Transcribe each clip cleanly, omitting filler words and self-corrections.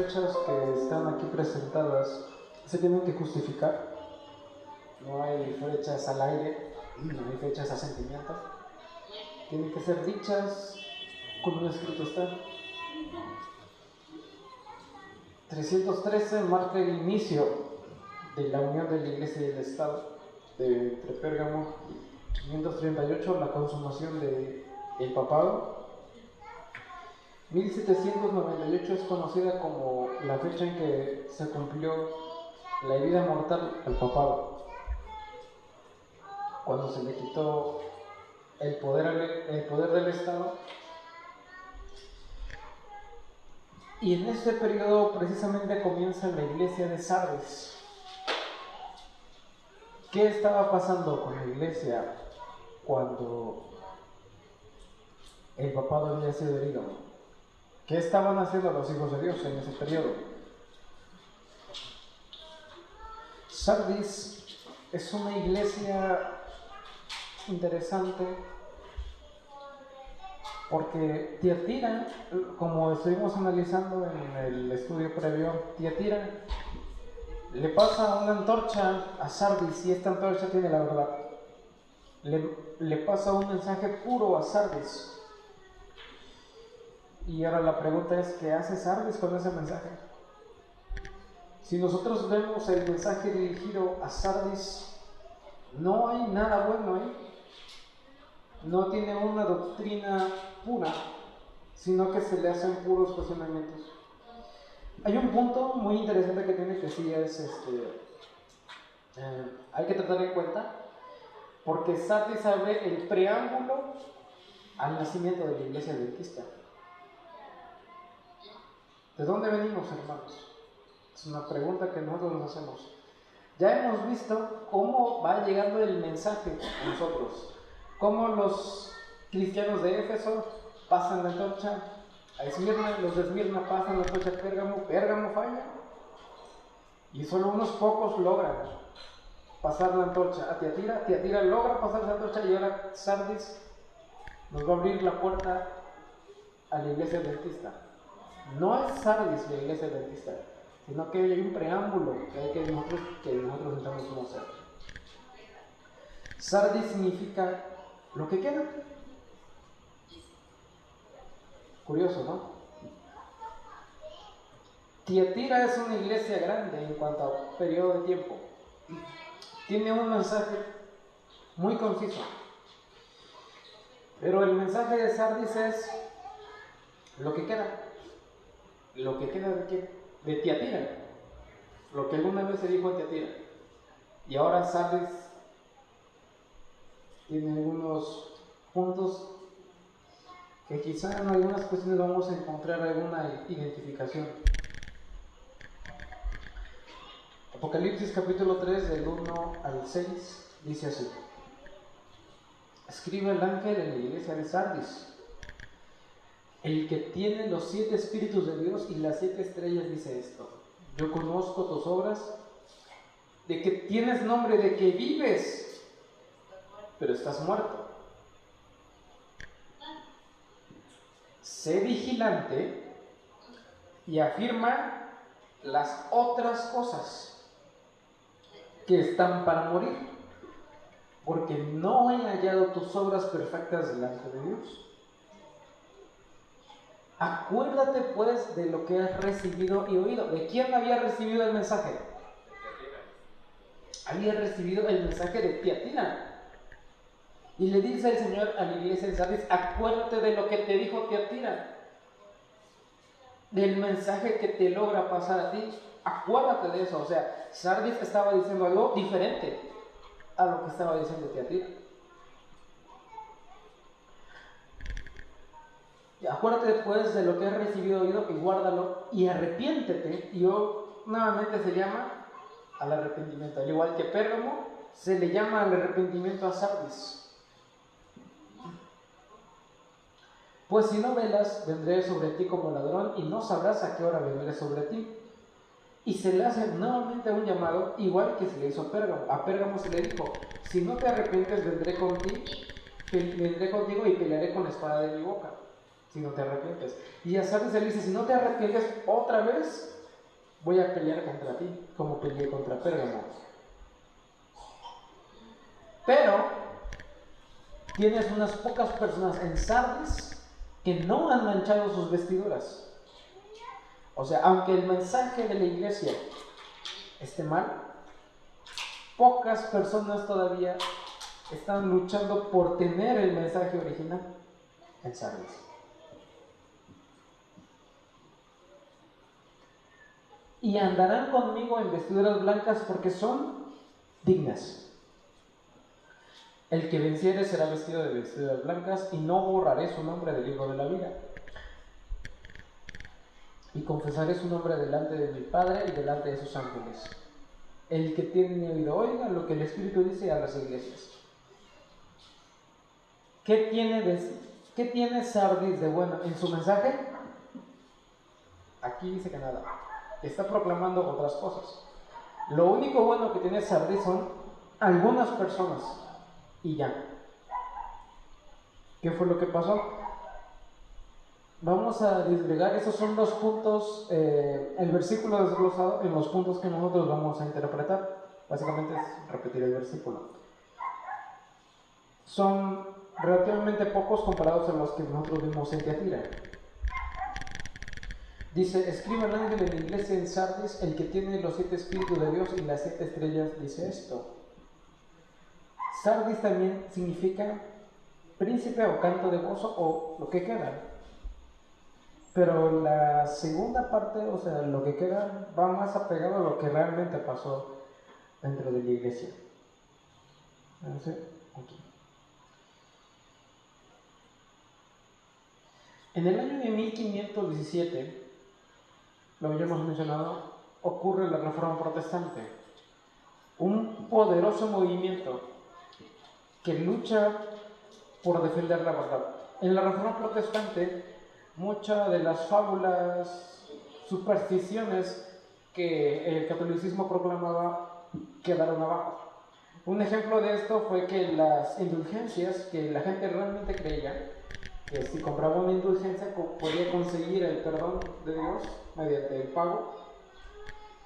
fechas que están aquí presentadas se tienen que justificar. No hay fechas al aire, no hay fechas a sentimiento. Tienen que ser dichas como un escrito está. 313 marca el inicio de la unión de la Iglesia y el Estado entre Pérgamo. 538 la consumación del papado. 1798 es conocida como la fecha en que se cumplió la herida mortal al papado, cuando se le quitó el poder del Estado. Y en este periodo precisamente comienza la iglesia de Sardis. ¿Qué estaba pasando con la iglesia cuando el papado había sido herido? ¿Qué estaban haciendo los hijos de Dios en ese periodo? Sardis es una iglesia interesante porque Tiatira, como estuvimos analizando en el estudio previo, Tiatira le pasa una antorcha a Sardis y esta antorcha tiene la verdad. Le pasa un mensaje puro a Sardis. Y ahora la pregunta es, ¿qué hace Sardis con ese mensaje? Si nosotros vemos el mensaje dirigido a Sardis, no hay nada bueno ahí. No tiene una doctrina pura, sino que se le hacen puros cuestionamientos. Hay un punto muy interesante que tiene que sí es, hay que tratar en cuenta, porque Sardis abre el preámbulo al nacimiento de la iglesia adventista. ¿De dónde venimos, hermanos? Es una pregunta que nosotros nos hacemos. Ya hemos visto cómo va llegando el mensaje a nosotros, cómo los cristianos de Éfeso pasan la antorcha a Esmirna, los de Esmirna pasan la antorcha a Pérgamo, Pérgamo falla, y solo unos pocos logran pasar la antorcha a Tiatira, Tiatira logra pasar la antorcha, y ahora Sardis nos va a abrir la puerta a la iglesia adventista. No es Sardis la iglesia adventista, sino que hay un preámbulo que nosotros necesitamos conocer. Sardis significa lo que queda. Curioso, ¿no? Tiatira es una iglesia grande en cuanto a periodo de tiempo. Tiene un mensaje muy conciso. Pero el mensaje de Sardis es lo que queda. Lo que queda de qué? De Tiatira. Lo que alguna vez se dijo en Tiatira. Y ahora Sardis tiene algunos puntos que quizá en algunas cuestiones vamos a encontrar alguna identificación. Apocalipsis capítulo 3 del 1 al 6 dice así: escribe el ángel en la iglesia de Sardis, el que tiene los 7 espíritus de Dios y las 7 estrellas, dice esto: yo conozco tus obras, de que tienes nombre, de que vives, pero estás muerto. Sé vigilante y afirma las otras cosas que están para morir, porque no he hallado tus obras perfectas delante de Dios. Acuérdate pues de lo que has recibido y oído. ¿De quién había recibido el mensaje? Había recibido el mensaje de Tiatira. Y le dice el Señor a la iglesia de Sardis: acuérdate de lo que te dijo Tiatira, del mensaje que te logra pasar a ti. Acuérdate de eso. O sea, Sardis estaba diciendo algo diferente a lo que estaba diciendo Tiatira. Acuérdate después de lo que has recibido oído y guárdalo y arrepiéntete. Y nuevamente se llama al arrepentimiento. Al igual que Pérgamo, se le llama al arrepentimiento a Sardis. Pues si no velas, vendré sobre ti como ladrón y no sabrás a qué hora vendré sobre ti. Y se le hace nuevamente un llamado, igual que se le hizo a Pérgamo. A Pérgamo se le dijo: si no te arrepientes, vendré contigo y pelearé con la espada de mi boca, si no te arrepientes. Y a Sardis se le dice: si no te arrepientes otra vez, voy a pelear contra ti, como peleé contra Pérgamo. Pero tienes unas pocas personas en Sardis que no han manchado sus vestiduras. O sea, aunque el mensaje de la iglesia esté mal, pocas personas todavía están luchando por tener el mensaje original en Sardis. Y andarán conmigo en vestiduras blancas porque son dignas. El que venciere será vestido de vestiduras blancas y no borraré su nombre del libro de la vida. Y confesaré su nombre delante de mi Padre y delante de sus ángeles. El que tiene oído oiga lo que el Espíritu dice a las iglesias. ¿Qué tiene Sardis de bueno en su mensaje? Aquí dice que nada. Está proclamando otras cosas. Lo único bueno que tiene Sardis son algunas personas y ya. ¿Qué fue lo que pasó? Vamos a disgregar, esos son los puntos, el versículo desglosado en los puntos que nosotros vamos a interpretar. Básicamente es repetir el versículo. Son relativamente pocos comparados a los que nosotros vimos en Tiatira. Dice, escribe al ángel de la iglesia en Sardis, el que tiene los 7 espíritus de Dios y las 7 estrellas, dice esto. Sardis también significa príncipe o canto de gozo o lo que queda. Pero la segunda parte, o sea, lo que queda, va más apegado a lo que realmente pasó dentro de la iglesia. Entonces, aquí. En el año de 1517, lo habíamos mencionado, ocurre la Reforma Protestante, un poderoso movimiento que lucha por defender la verdad. En la Reforma Protestante, muchas de las fábulas, supersticiones que el catolicismo proclamaba quedaron abajo. Un ejemplo de esto fue que las indulgencias, que la gente realmente creía que si compraba una indulgencia podía conseguir el perdón de Dios mediante el pago,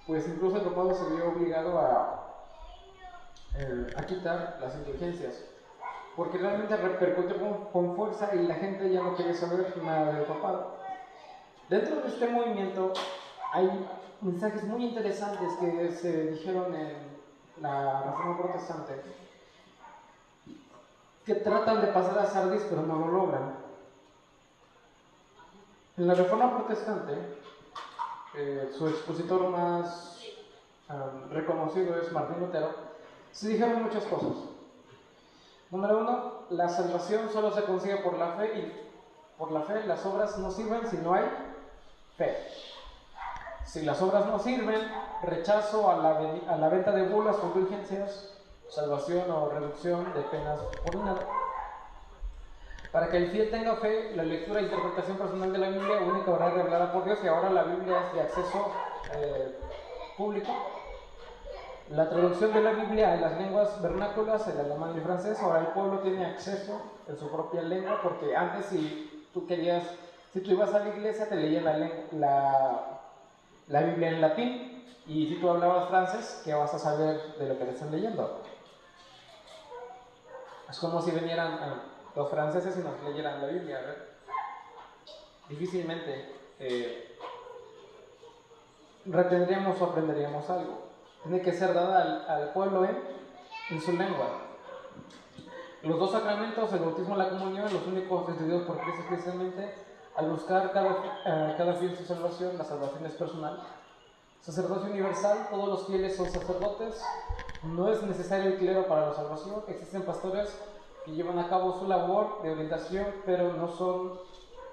pues incluso el papado se vio obligado a quitar las indulgencias, porque realmente repercutió con fuerza y la gente ya no quería saber nada del papado. Dentro de este movimiento hay mensajes muy interesantes que se dijeron en la Reforma Protestante que tratan de pasar a Sardis pero no lo logran. En la Reforma Protestante, su expositor más reconocido es Martín Lutero, se dijeron muchas cosas. Número 1, la salvación solo se consigue por la fe y por la fe las obras no sirven si no hay fe. Si las obras no sirven, rechazo a la venta de bulas o indulgencias, salvación o reducción de penas por nada. Para que el fiel tenga fe, la lectura e interpretación personal de la Biblia única habrá revelada por Dios, y ahora la Biblia es de acceso público. La traducción de la Biblia en las lenguas vernáculas, el alemán y el francés, ahora el pueblo tiene acceso en su propia lengua, porque antes si tú ibas a la iglesia te leían la Biblia en latín, y si tú hablabas francés, ¿qué vas a saber de lo que te están leyendo? Es como si vinieran los franceses y nos leyeran la Biblia, ¿verdad? Difícilmente retendríamos o aprenderíamos algo. Tiene que ser dada al pueblo en su lengua. Los 2 sacramentos, el bautismo y la comunión, los únicos instituidos por Cristo precisamente, al buscar cada fiel su salvación, la salvación es personal. Sacerdocio universal, todos los fieles son sacerdotes, no es necesario el clero para la salvación, existen pastores que llevan a cabo su labor de orientación, pero no son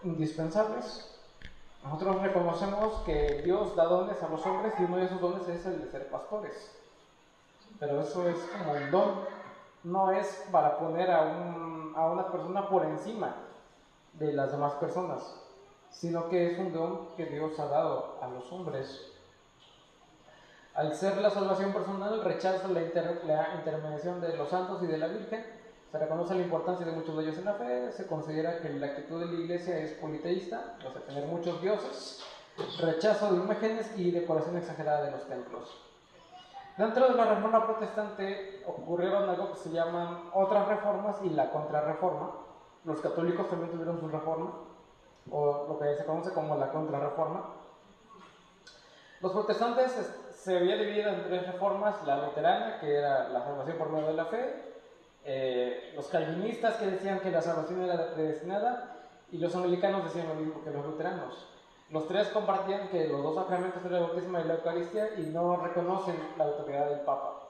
indispensables. Nosotros reconocemos que Dios da dones a los hombres y uno de esos dones es el de ser pastores. Pero eso es como un don, no es para poner a una persona por encima de las demás personas, sino que es un don que Dios ha dado a los hombres. Al ser la salvación personal, rechaza la intermediación de los santos y de la Virgen, se reconoce la importancia de muchos de ellos en la fe, se considera que la actitud de la iglesia es politeísta, o sea, tener muchos dioses, rechazo de imágenes y decoración exagerada de los templos. Dentro de la Reforma Protestante ocurrieron algo que se llaman otras reformas y la contrarreforma. Los católicos también tuvieron su reforma, o lo que se conoce como la contrarreforma. Los protestantes se había dividido en tres reformas: la luterana, que era la salvación por medio de la fe, los calvinistas, que decían que la salvación era predestinada, y los anglicanos decían lo mismo que los luteranos. Los tres compartían que los dos sacramentos del bautismo y la Eucaristía y no reconocen la autoridad del Papa.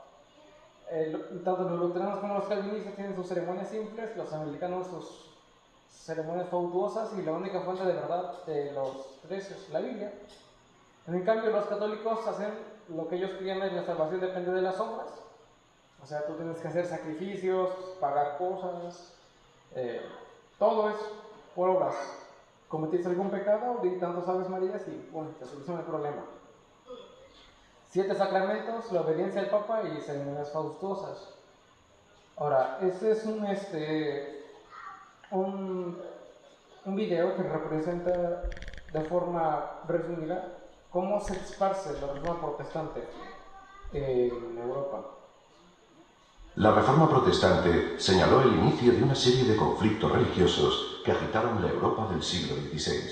Tanto los luteranos como los calvinistas tienen sus ceremonias simples, los anglicanos sus ceremonias fastuosas, y la única fuente de verdad de los tres es la Biblia. En cambio, los católicos hacen lo que ellos creen es la salvación depende de las obras. O sea, tú tienes que hacer sacrificios, pagar cosas, todo es por obras. Cometiste algún pecado, di tantos Aves Marías y bueno, te soluciona el problema. 7 sacramentos, la obediencia al Papa y ceremonias fastuosas. Ahora, este es un video que representa de forma resumida cómo se esparce la reforma protestante en Europa. La Reforma Protestante señaló el inicio de una serie de conflictos religiosos que agitaron la Europa del siglo XVI.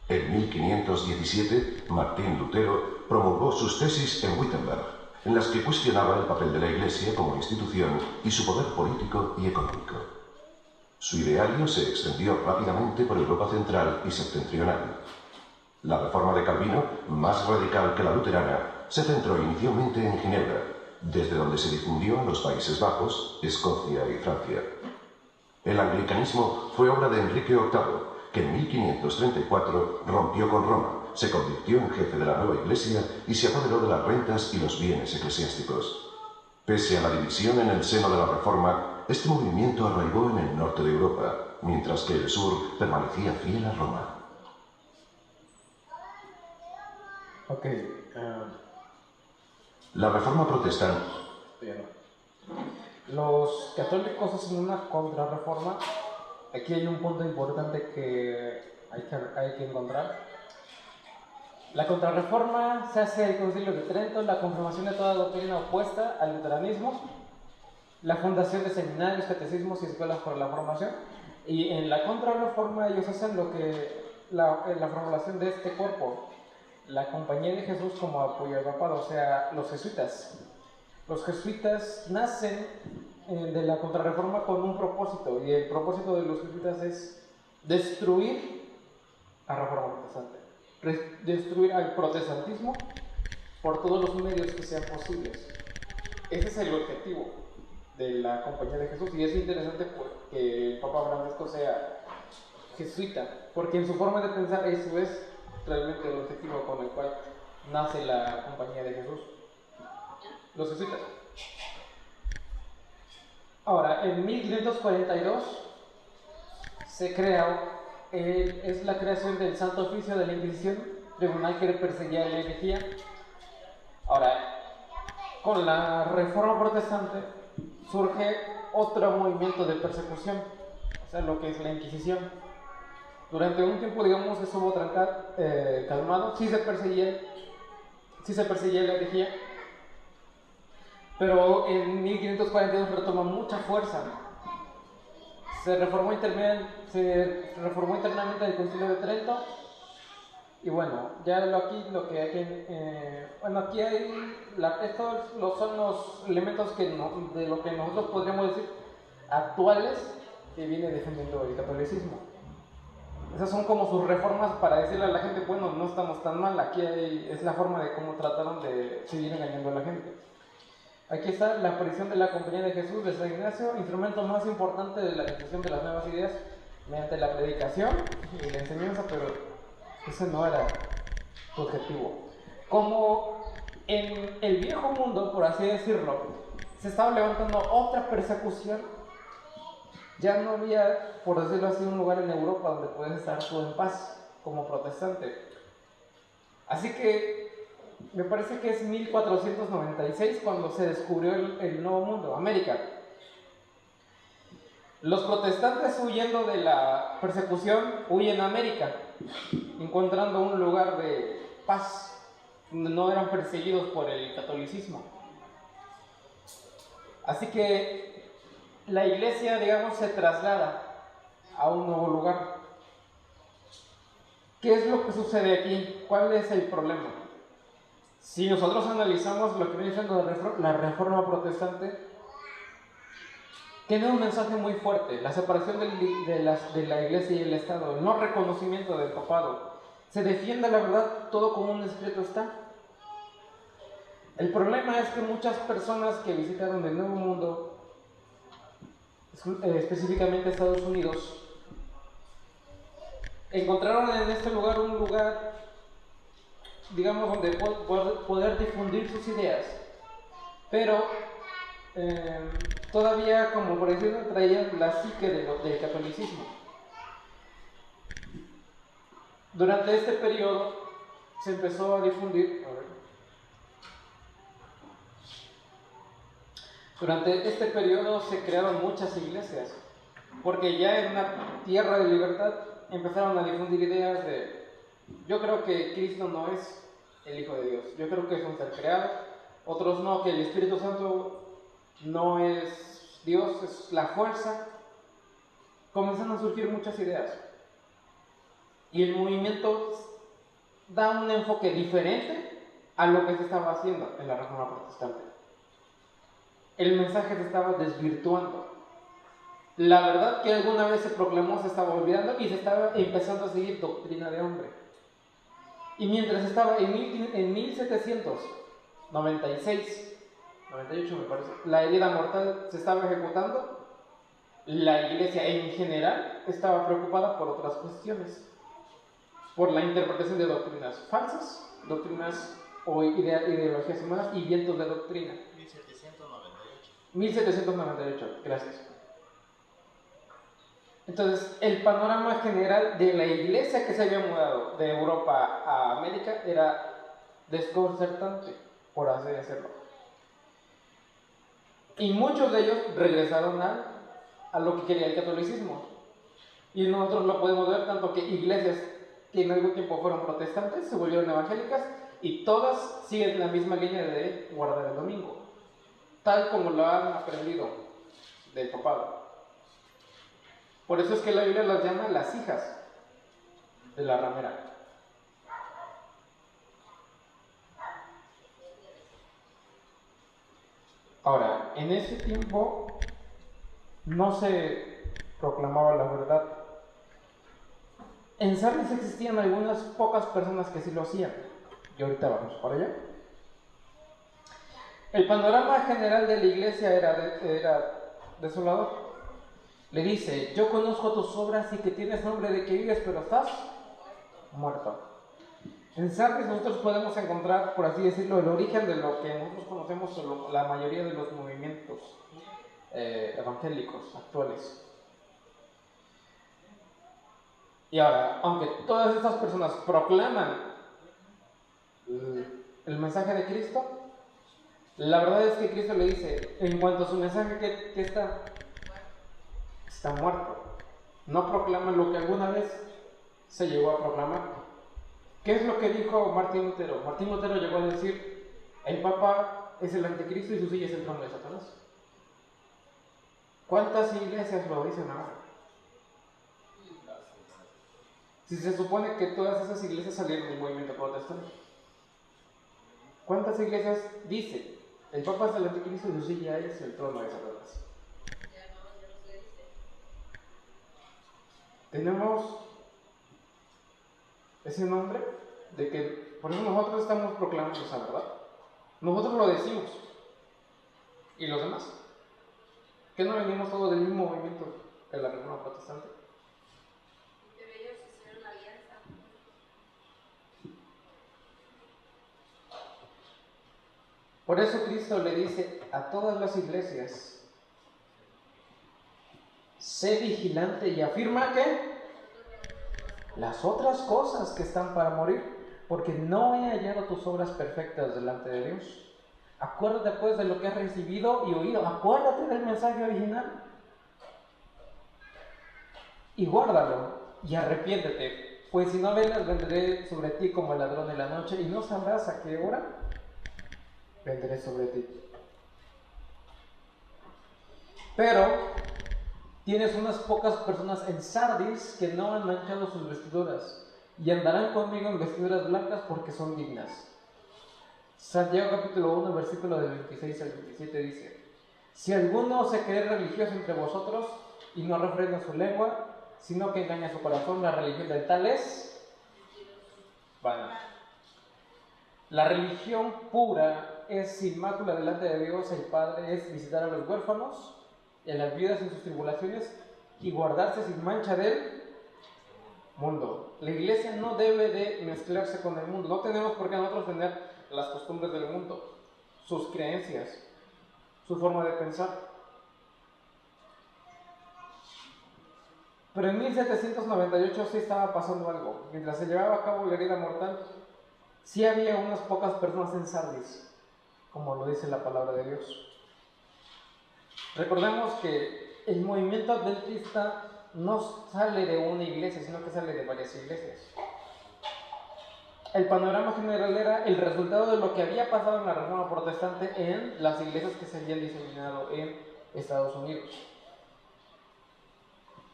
En 1517, Martín Lutero promulgó sus tesis en Wittenberg, en las que cuestionaba el papel de la Iglesia como institución y su poder político y económico. Su ideario se extendió rápidamente por Europa central y septentrional. La Reforma de Calvino, más radical que la luterana, se centró inicialmente en Ginebra, desde donde se difundió en los Países Bajos, Escocia y Francia. El anglicanismo fue obra de Enrique VIII, que en 1534 rompió con Roma, se convirtió en jefe de la nueva Iglesia y se apoderó de las rentas y los bienes eclesiásticos. Pese a la división en el seno de la Reforma, este movimiento arraigó en el norte de Europa, mientras que el sur permanecía fiel a Roma. La Reforma Protestante. Los católicos hacen una contrarreforma. Aquí hay un punto importante que hay que encontrar. La contrarreforma se hace el Concilio de Trento, la confirmación de toda doctrina opuesta al luteranismo, la fundación de seminarios, catecismos y escuelas para la formación. Y en la contrarreforma ellos hacen lo que la formulación de este cuerpo, la Compañía de Jesús como apoyo al papado, o sea, los jesuitas. Los jesuitas nacen de la contrarreforma con un propósito, y el propósito de los jesuitas es destruir a la Reforma Protestante, destruir al protestantismo por todos los medios que sean posibles. Ese es el objetivo de la Compañía de Jesús, y es interesante que el Papa Francisco sea jesuita, porque en su forma de pensar eso es realmente el objetivo con el cual nace la Compañía de Jesús, los jesuitas. Ahora, en 1542 se crea, es la creación del Santo Oficio de la Inquisición, tribunal que perseguía la herejía. Ahora, con la Reforma Protestante surge otro movimiento de persecución, o sea, lo que es la Inquisición. Durante un tiempo, digamos, estuvo calmado, sí se perseguía la herejía, pero en 1542 retoma mucha fuerza. Se reformó internamente el Concilio de Trento, y bueno, ya aquí hay estos son los elementos de lo que nosotros podríamos decir actuales que viene defendiendo el catolicismo. Esas son como sus reformas para decirle a la gente, bueno, no estamos tan mal, aquí es la forma de cómo trataron de seguir engañando a la gente. Aquí está la aparición de la Compañía de Jesús de San Ignacio, instrumento más importante de la difusión de las nuevas ideas mediante la predicación y la enseñanza, pero ese no era su objetivo. Como en el viejo mundo, por así decirlo, se estaba levantando otra persecución, ya no había, por decirlo así, un lugar en Europa donde puedes estar tú en paz como protestante. Así que me parece que es 1496 cuando se descubrió el Nuevo Mundo, América. Los protestantes, huyendo de la persecución, huyen a América. encontrando un lugar de paz, no eran perseguidos por el catolicismo. Así que la iglesia, digamos, se traslada a un nuevo lugar. ¿Qué es lo que sucede aquí? ¿Cuál es el problema? Si nosotros analizamos lo que viene siendo la Reforma Protestante, tiene un mensaje muy fuerte: la separación de la iglesia y el Estado, el no reconocimiento del papado. Se defiende la verdad, todo como un escrito está. El problema es que muchas personas que visitaron el Nuevo Mundo, específicamente Estados Unidos, encontraron en este lugar un lugar, digamos, donde poder difundir sus ideas, pero todavía, como por decirlo, traían la psique del catolicismo. Durante este periodo se empezó a difundir, durante este periodo se crearon muchas iglesias, porque ya en una tierra de libertad empezaron a difundir ideas de: yo creo que Cristo no es el Hijo de Dios, yo creo que es un ser creado. Otros no, que el Espíritu Santo no es Dios, es la fuerza. Comenzaron a surgir muchas ideas. Y el movimiento da un enfoque diferente a lo que se estaba haciendo en la Reforma Protestante. El mensaje se estaba desvirtuando. La verdad que alguna vez se proclamó se estaba olvidando y se estaba empezando a seguir doctrina de hombre. Y mientras estaba en 1796, 98 me parece, la herida mortal se estaba ejecutando, la iglesia en general estaba preocupada por otras cuestiones, por la interpretación de doctrinas falsas, doctrinas o ideologías humanas y vientos de doctrina. 1798, gracias. Entonces, el panorama general de la iglesia que se había mudado de Europa a América era desconcertante, por así decirlo. Y muchos de ellos regresaron a lo que quería el catolicismo. Y nosotros lo podemos ver tanto que iglesias que en algún tiempo fueron protestantes se volvieron evangélicas y todas siguen la misma línea de guardar el domingo, tal como lo han aprendido del papado. Por eso es que la Biblia las llama las hijas de la ramera. Ahora, en ese tiempo no se proclamaba la verdad. En Sardes existían algunas pocas personas que sí lo hacían, y ahorita vamos para allá. El panorama general de la iglesia era desolador. Le dice: yo conozco tus obras y que tienes nombre de que vives, pero estás muerto. En Sardes nosotros podemos encontrar, por así decirlo, el origen de lo que nosotros conocemos la mayoría de los movimientos evangélicos actuales. Y ahora, aunque todas estas personas proclaman el mensaje de Cristo, la verdad es que Cristo le dice, en cuanto a su mensaje, que está muerto. No proclaman lo que alguna vez se llegó a proclamar. ¿Qué es lo que dijo Martín Lutero? Martín Lutero llegó a decir: el Papa es el anticristo y su silla es el trono de Satanás. ¿Cuántas iglesias lo dicen ahora? Si se supone que todas esas iglesias salieron del movimiento protestante, ¿cuántas iglesias dicen: el Papa es el anticristo y su silla es el trono de Satanás? Tenemos ese nombre de que, por eso nosotros estamos proclamando esa verdad. Nosotros lo decimos. ¿Y los demás? ¿Que no venimos todos del mismo movimiento de la Reforma Protestante? Ellos hicieron la alianza. Por eso Cristo le dice a todas las iglesias: sé vigilante y afirma que las otras cosas que están para morir, porque no he hallado tus obras perfectas delante de Dios. Acuérdate pues de lo que has recibido y oído, acuérdate del mensaje original y guárdalo y arrepiéntete. pues si no velas, vendré sobre ti como el ladrón de la noche, y no sabrás a qué hora vendré sobre ti. Pero tienes unas pocas personas en Sardis que no han manchado sus vestiduras, y andarán conmigo en vestiduras blancas porque son dignas. Santiago capítulo 1, versículo del 26 al 27 dice: si alguno se cree religioso entre vosotros y no refrena su lengua, sino que engaña su corazón, la religión del tal es vana. La religión pura es sin mácula delante de Dios el Padre, es visitar a los huérfanos y a las viudas en sus tribulaciones y guardarse sin mancha del mundo. La iglesia no debe de mezclarse con el mundo. No tenemos por qué nosotros tener las costumbres del mundo, sus creencias, su forma de pensar. Pero en 1798 sí estaba pasando algo. Mientras se llevaba a cabo la herida mortal, sí había unas pocas personas en Sardis, como lo dice la palabra de Dios. Recordemos que el movimiento adventista no sale de una iglesia, sino que sale de varias iglesias. El panorama general era el resultado de lo que había pasado en la Reforma Protestante en las iglesias que se habían diseminado en Estados Unidos.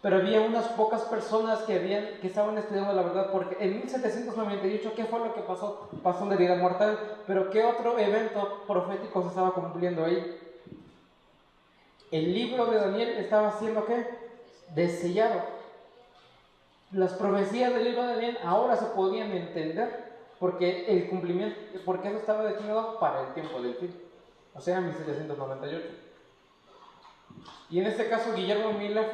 Pero había unas pocas personas que estaban estudiando la verdad, porque en 1798, ¿qué fue lo que pasó? Pasó una herida mortal, pero ¿qué otro evento profético se estaba cumpliendo ahí? El libro de Daniel estaba siendo, ¿qué? Desellado. Las profecías del libro de Daniel ahora se podían entender, porque el cumplimiento, porque eso estaba destinado para el tiempo del fin, o sea, 1798. Y en este caso Guillermo Miller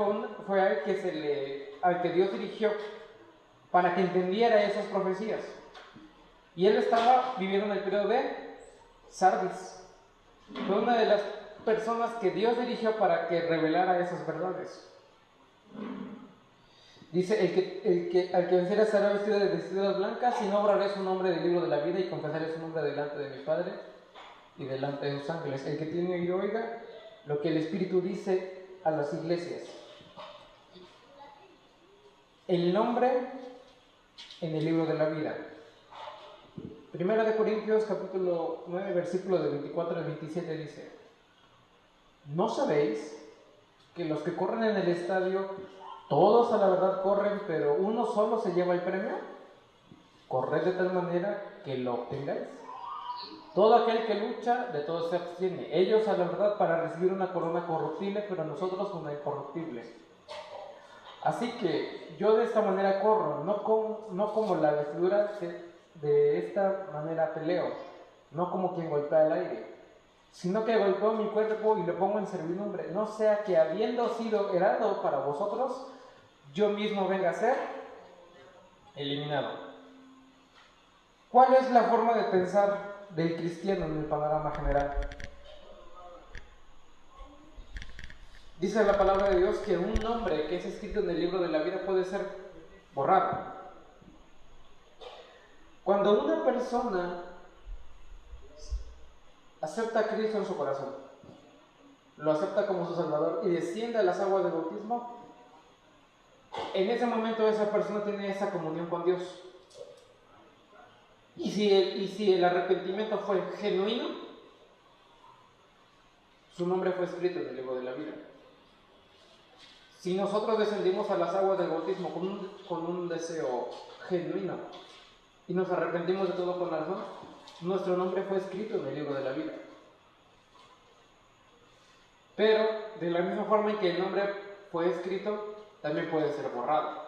fue al que Dios dirigió para que entendiera esas profecías. Y él estaba viviendo en el periodo de Sardis. Fue una de las personas que Dios dirigió para que revelara esas verdades. Dice, al que venciera será vestido de vestiduras blancas, y no borraré su nombre del libro de la vida, y confesaré su nombre delante de mi Padre y delante de sus ángeles. El que tiene oído, oiga lo que el Espíritu dice a las iglesias. El nombre en el libro de la vida. Primera de Corintios capítulo 9, versículo de 24 al 27 dice: ¿no sabéis que los que corren en el estadio, todos a la verdad corren, pero uno solo se lleva el premio? Corred de tal manera que lo obtengáis. Todo aquel que lucha, de todo se abstiene. Ellos a la verdad para recibir una corona corruptible, pero nosotros una incorruptible. Así que yo de esta manera corro, no como la vestidura, de esta manera peleo, no como quien golpea el aire, sino que golpeo mi cuerpo y lo pongo en servidumbre, no sea que habiendo sido heraldo para vosotros, yo mismo venga a ser eliminado. ¿Cuál es la forma de pensar del cristiano en el panorama general? Dice la palabra de Dios que un nombre que es escrito en el libro de la vida puede ser borrado. Cuando una persona acepta a Cristo en su corazón, lo acepta como su Salvador y desciende a las aguas del bautismo, en ese momento esa persona tiene esa comunión con Dios. Y si el arrepentimiento fue genuino, su nombre fue escrito en el libro de la vida. Si nosotros descendimos a las aguas del bautismo con un deseo genuino y nos arrepentimos de todo corazón, nuestro nombre fue escrito en el libro de la vida. Pero de la misma forma en que el nombre fue escrito, también puede ser borrado.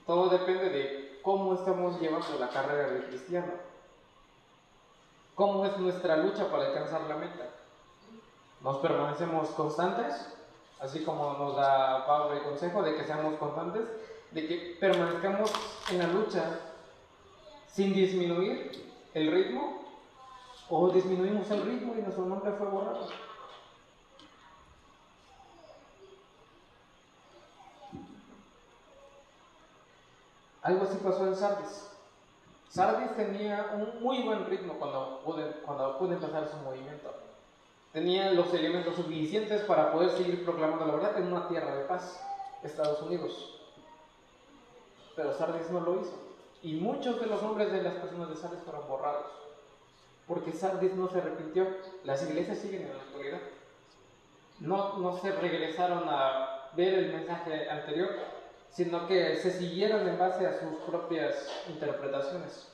Todo depende de cómo estamos llevando la carrera del cristiano. ¿Cómo es nuestra lucha para alcanzar la meta? ¿Nos permanecemos constantes? Así como nos da Pablo el consejo de que seamos constantes, de que permanezcamos en la lucha sin disminuir el ritmo, o disminuimos el ritmo y nuestro nombre fue borrado. Algo así pasó en Sardis. Sardis tenía un muy buen ritmo cuando pudo empezar su movimiento. Tenía los elementos suficientes para poder seguir proclamando la verdad en una tierra de paz, Estados Unidos. pero Sardis no lo hizo. Y muchos de los nombres de las personas de Sardis fueron borrados, porque Sardis no se arrepintió. Las iglesias siguen en la actualidad. No se regresaron a ver el mensaje anterior, sino que se siguieron en base a sus propias interpretaciones.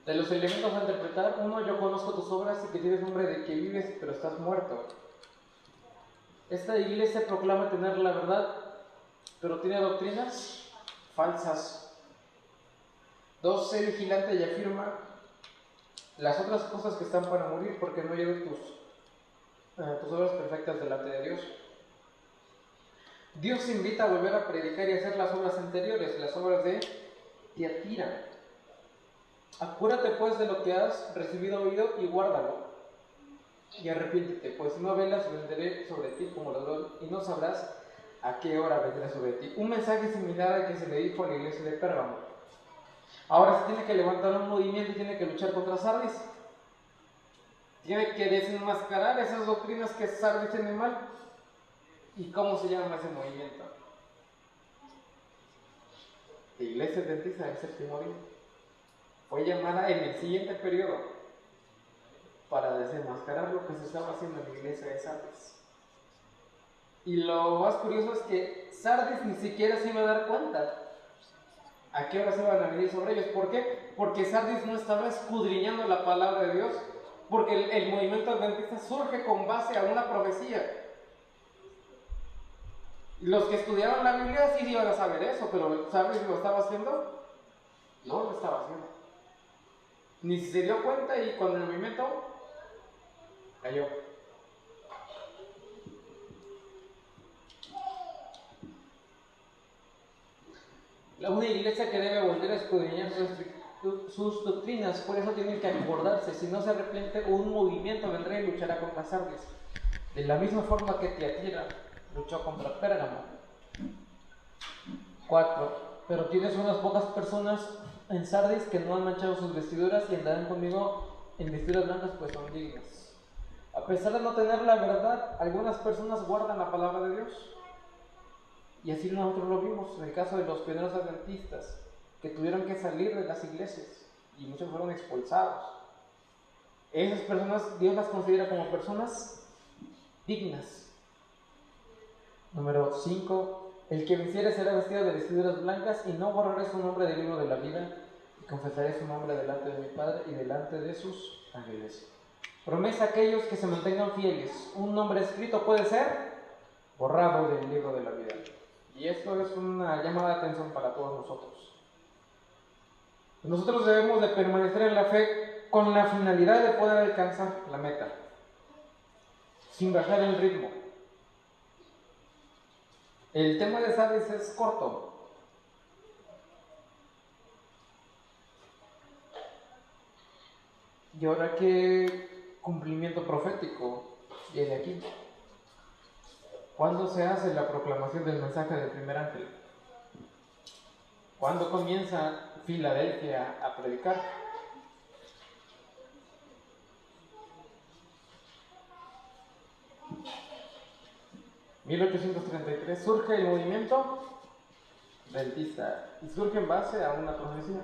De los elementos a interpretar, uno, yo conozco tus obras y que tienes nombre de que vives, pero estás muerto. Esta iglesia proclama tener la verdad, pero tiene doctrinas falsas. 2, sé vigilante y afirma las otras cosas que están para morir, porque no lleven tus obras perfectas delante de Dios. Dios invita a volver a predicar y hacer las obras anteriores, las obras de Tiatira. Acuérdate pues de lo que has recibido oído y guárdalo. Y arrepiéntete, pues si no velas vendré sobre ti como ladrón y no sabrás a qué hora vendré sobre ti. Un mensaje similar al que se le dijo a la iglesia de Pérgamo. Ahora se tiene que levantar un movimiento y tiene que luchar contra Sardis. Tiene que desenmascarar esas doctrinas que Sardis tiene mal. ¿Y cómo se llama ese movimiento? La iglesia adventista del séptimo día. Fue llamada en el siguiente periodo para desenmascarar lo que se estaba haciendo en la iglesia de Sardis. Y lo más curioso es que Sardis ni siquiera se iba a dar cuenta a qué hora se iban a venir sobre ellos. ¿Por qué? Porque Sardis no estaba escudriñando la palabra de Dios, porque el movimiento adventista surge con base a una profecía. Los que estudiaron la Biblia sí iban a saber eso, pero ¿Sardis lo estaba haciendo? No lo estaba haciendo. Ni se dio cuenta y cuando el movimiento cayó. Una iglesia que debe volver a escudriñar sus doctrinas, por eso tienen que acordarse. Si no se arrepiente, un movimiento vendrá y luchará contra Sardis. De la misma forma que Tiatira luchó contra Pérgamo. 4. Pero tienes unas pocas personas en Sardis que no han manchado sus vestiduras y andarán conmigo en vestiduras blancas, pues son dignas. A pesar de no tener la verdad, algunas personas guardan la palabra de Dios. Y así nosotros lo vimos en el caso de los pioneros adventistas, que tuvieron que salir de las iglesias y muchos fueron expulsados. Esas personas, Dios las considera como personas dignas. Número 5. El que venciere será vestido de vestiduras blancas y no borraré su nombre del libro de la vida y confesaré su nombre delante de mi Padre y delante de sus ángeles. Promesa a aquellos que se mantengan fieles. Un nombre escrito puede ser borrado del libro de la vida. Y esto es una llamada de atención para todos nosotros. Nosotros debemos de permanecer en la fe con la finalidad de poder alcanzar la meta, sin bajar el ritmo. El tema de Sardis es corto. Y ahora, ¿qué cumplimiento profético viene aquí? ¿Cuándo se hace la proclamación del mensaje del primer ángel? ¿Cuándo comienza Filadelfia a predicar? En 1833 surge el movimiento adventista y surge en base a una profecía.